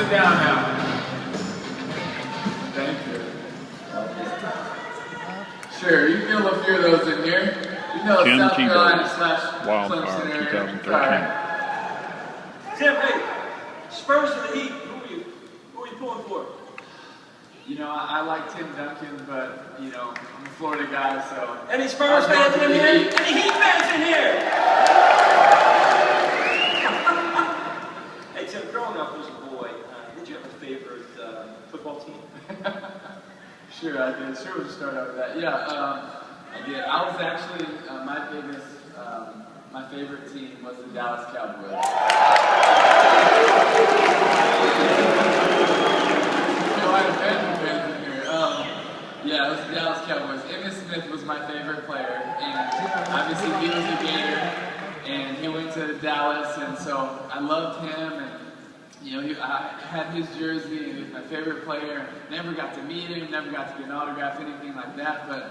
sit down now. Thank you. Sure, you can get a few of those in here. You know, South Carolina / Clemson area. 2013. Tim, hey, Spurs or the Heat, who are you pulling for? You know, I like Tim Duncan, but, you know, I'm a Florida guy, so... Any Spurs fans in here? Any Heat fans in here? Hey, Tim, growing up as a boy, did you have a favorite football team? Sure, I did. Sure, we'll start out with that. Yeah, I did. I was actually, my favorite team was the Dallas Cowboys. Yeah, it was the Dallas Cowboys. Emmitt Smith was my favorite player, and obviously he was a Gator, and he went to Dallas, and so I loved him, and you know, I had his jersey, and he was my favorite player. Never got to meet him, never got to get an autograph, anything like that, but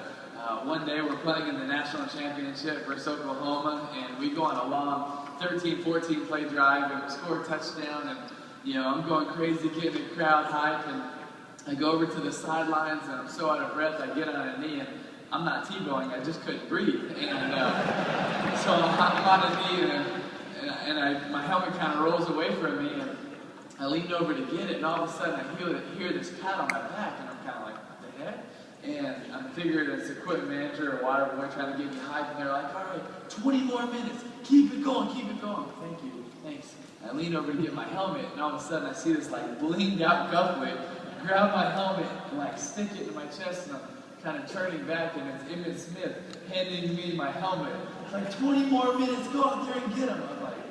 one day we're playing in the national championship versus Oklahoma, and we go on a long 13, 14 play drive, and we score a touchdown, and you know, I'm going crazy, getting the crowd hype, and I go over to the sidelines, and I'm so out of breath, I get on a knee, and I'm not Tebowing, I just couldn't breathe. And so I'm on a knee, and my helmet kind of rolls away from me, and I lean over to get it, and all of a sudden I hear this pat on my back, and I'm kind of like, what the heck? And I'm figuring it's equipment manager or water boy trying to get me hype, and they're like, all right, 20 more minutes, keep it going, keep it going. Thank you, thanks. I lean over to get my helmet, and all of a sudden I see this like blinged out cufflink, grab my helmet and like stick it in my chest, and I'm kind of turning back, and it's Emmitt Smith handing me my helmet. It's like 20 more minutes, go out there and get him. I'm like,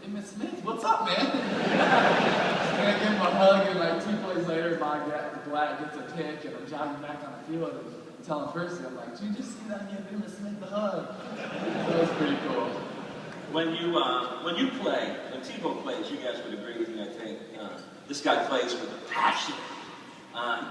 Emmitt Smith, what's up, man? And I give him a hug, and like 2 plays later, Black gets a pick, and I'm jogging back on the field and telling Percy, I'm like, did you just see that give Emmitt Smith the hug? That was pretty cool. When Tebow plays, you guys would agree with me, I think. This guy plays with passion.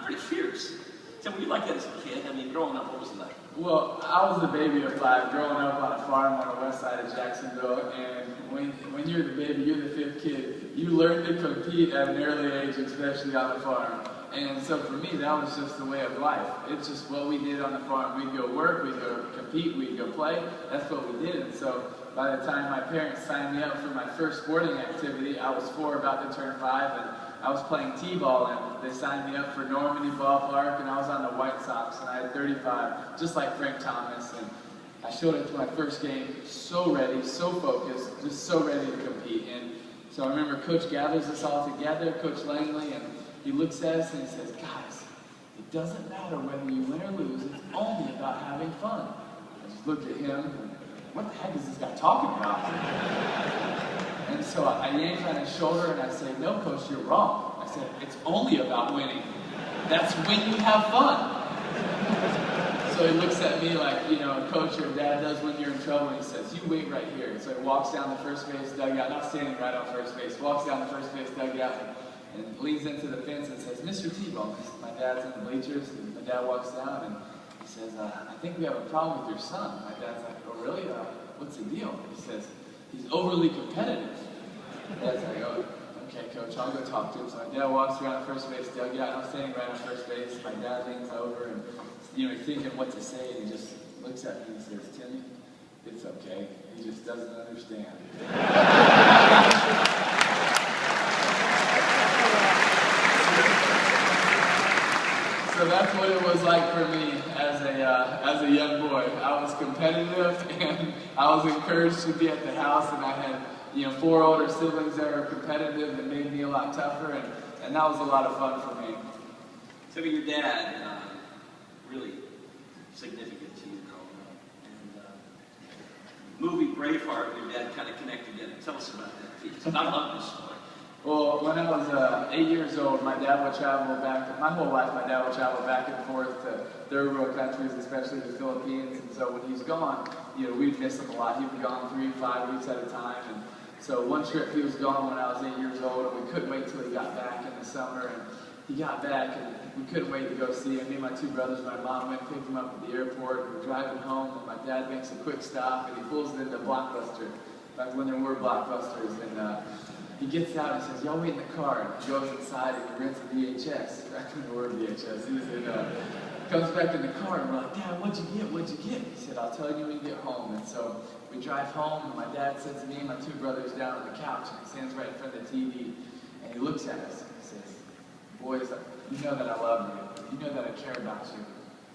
Pretty fierce. So were you like that as a kid? I mean, growing up, what was it like? Well, I was a baby of 5, growing up on a farm on the west side of Jacksonville, and when you're the baby, you're the 5th kid, you learn to compete at an early age, especially on the farm. And so for me, that was just the way of life. It's just what we did on the farm. We'd go work, we'd go compete, we'd go play. That's what we did. And so by the time my parents signed me up for my first sporting activity, I was 4, about to turn 5, and I was playing T-ball, and they signed me up for Normandy Ballpark, and I was on the White Sox, and I had 35, just like Frank Thomas, and I showed up to my first game so ready, so focused, just so ready to compete. And so I remember Coach gathers us all together, Coach Langley, and he looks at us and he says, guys, it doesn't matter whether you win or lose, it's only about having fun. I just looked at him, and what the heck is this guy talking about? And so I yanked on his shoulder and I said, no, Coach, you're wrong. I said, it's only about winning. That's when you have fun. So he looks at me like, you know, a coach or dad does when you're in trouble, and he says, you wait right here. So he walks down the first base dugout, not standing right on first base, walks down the first base dugout and leans into the fence and says, Mr. Tebow. My dad's in the bleachers, and my dad walks down and he says, I think we have a problem with your son. My dad's like, oh really? What's the deal? He says, he's overly competitive. Dad's like, oh, okay, Coach, I'll go talk to him. So my dad walks around the first base dugout, and I'm standing right on first base. My dad leans over, and you know, he's thinking what to say, and he just looks at me and says, Timmy, it's okay. He just doesn't understand. So that's what it was like for me as a young boy. I was competitive, and I was encouraged to be at the house, and I had 4 older siblings that were competitive and made me a lot tougher, and that was a lot of fun for me. So your dad, really significant to you growing up. And movie Braveheart, your dad kind of connected in. Tell us about that piece. I love this story. Well, when I was 8 years old, my dad would travel my whole life my dad would travel back and forth to third world countries, especially the Philippines. And so when he's gone, we'd miss him a lot. He'd be gone 3 to 5 weeks at a time. And so one trip he was gone when I was 8 years old, and we couldn't wait till he got back in the summer. And he got back, and we couldn't wait to go see him. Me and my 2 brothers, my mom went and picked him up at the airport. We're driving home, and my dad makes a quick stop, and he pulls it into Blockbuster. back when there were Blockbusters, and he gets out and says, "Y'all wait in the car," and he goes inside and he rents a VHS. Back when there were VHS, and comes back in the car and we're like, "Dad, what'd you get? What'd you get?" He said, "I'll tell you when we get home." And so we drive home, and my dad sits me and my two brothers down on the couch, and he stands right in front of the TV, and he looks at us and he says, "Boys, you know that I love you. You know that I care about you.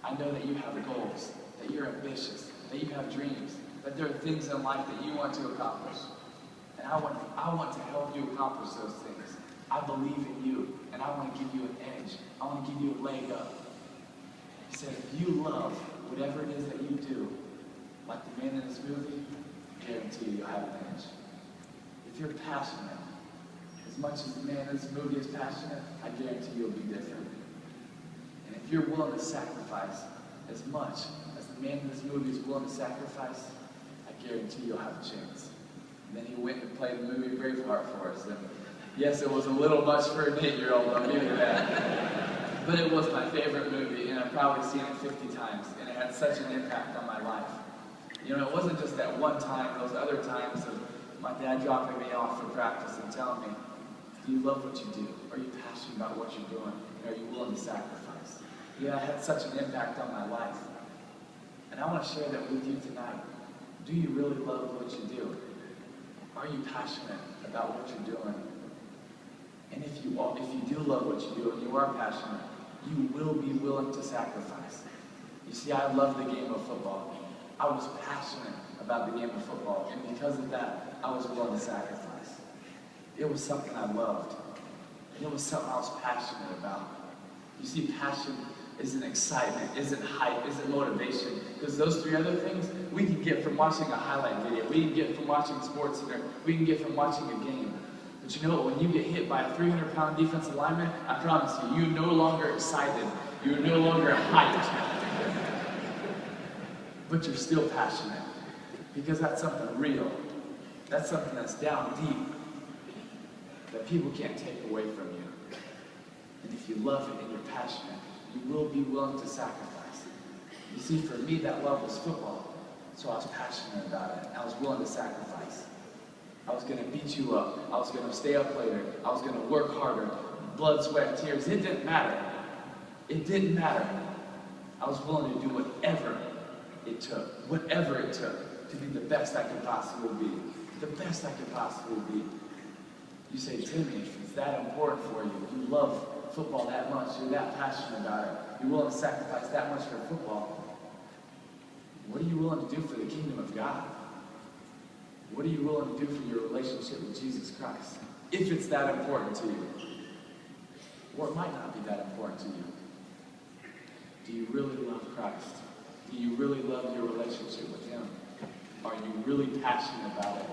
I know that you have goals, that you're ambitious, that you have dreams, that there are things in life that you want to accomplish. And I want to help you accomplish those things. I believe in you, and I want to give you an edge. I want to give you a leg up." He said, "If you love whatever it is that you do, like the man in this movie, I guarantee you'll have an edge. If you're passionate, as much as the man in this movie is passionate, I guarantee you'll be different. And if you're willing to sacrifice as much as the man in this movie is willing to sacrifice, I guarantee you'll have a chance." And then he went and played the movie Braveheart for us. And yes, it was a little much for an 8-year-old, I'll give you that. But it was my favorite movie, and I've probably seen it 50 times, and it had such an impact on my life. You know, it wasn't just that one time, those other times of my dad dropping me off for practice and telling me, "Do you love what you do? Are you passionate about what you're doing? And are you willing to sacrifice?" Yeah, it had such an impact on my life. And I want to share that with you tonight. Do you really love what you do? Are you passionate about what you're doing? And if you do love what you do and you are passionate, you will be willing to sacrifice. You see, I love the game of football. I was passionate about the game of football, and because of that, I was willing to sacrifice. It was something I loved. It was something I was passionate about. You see, passion isn't excitement, isn't hype, isn't motivation. Because those three other things we can get from watching a highlight video. We can get from watching sports center. We can get from watching a game. But you know what? When you get hit by a 300-pound defensive lineman, I promise you, you're no longer excited. You're no longer hyped. But you're still passionate. Because that's something real. That's something that's down deep that people can't take away from you. And if you love it and you're passionate, you will be willing to sacrifice. You see, for me, that love was football. So I was passionate about it. I was willing to sacrifice. I was going to beat you up. I was going to stay up later. I was going to work harder. Blood, sweat, tears. It didn't matter. It didn't matter. I was willing to do whatever it took. Whatever it took to be the best I could possibly be. The best I could possibly be. You say, "Timmy, if it's that important for you, you love football that much, you're that passionate about it, you're willing to sacrifice that much for football, what are you willing to do for the kingdom of God? What are you willing to do for your relationship with Jesus Christ? If it's that important to you. Or it might not be that important to you. Do you really love Christ? Do you really love your relationship with Him? Are you really passionate about it?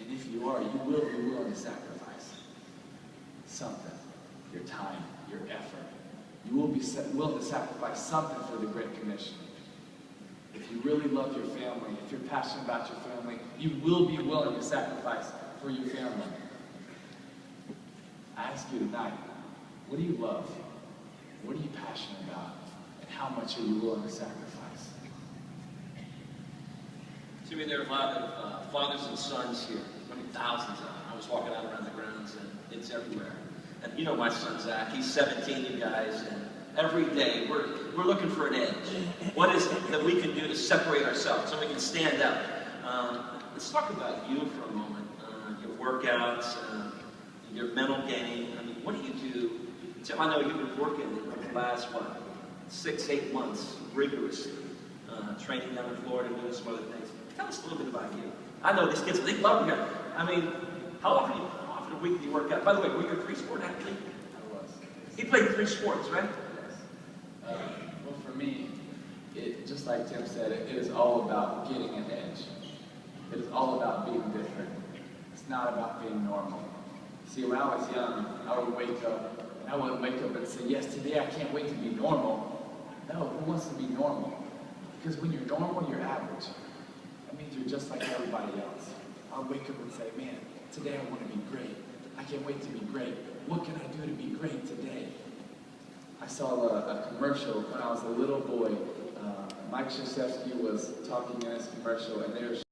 And if you are, you will be willing to sacrifice something. Your time, your effort. You will be willing to sacrifice something for the Great Commission. If you really love your family, if you're passionate about your family, you will be willing to sacrifice for your family. I ask you tonight, what do you love? What are you passionate about? And how much are you willing to sacrifice? Timmy, there are a lot of fathers and sons here. I mean, thousands of them. I was walking out around the grounds, and it's everywhere. And you know my son Zach, he's 17, you guys, and every day we're looking for an edge. What is it that we can do to separate ourselves so we can stand out? Let's talk about you for a moment. Your workouts, your mental game. I mean, what do you do? Tim, I know you've been working the last, 6-8 months rigorously, training down in Florida, doing some other things. Tell us a little bit about you. I know these kids, they love you. I mean, how often a week do you work out? By the way, were you a 3-sport athlete? I was. He played 3 sports, right? Yes. Well, for me, just like Tim said, it is all about getting an edge. It is all about being different. It's not about being normal. See, when I was young, I would wake up, and I wouldn't wake up and say, "Yes, today I can't wait to be normal." No, who wants to be normal? Because when you're normal, you're average. That means you're just like everybody else. I'll wake up and say, "Man, today I want to be great. I can't wait to be great. What can I do to be great today?" I saw a commercial when I was a little boy. Mike Krzyzewski was talking in his commercial, and they were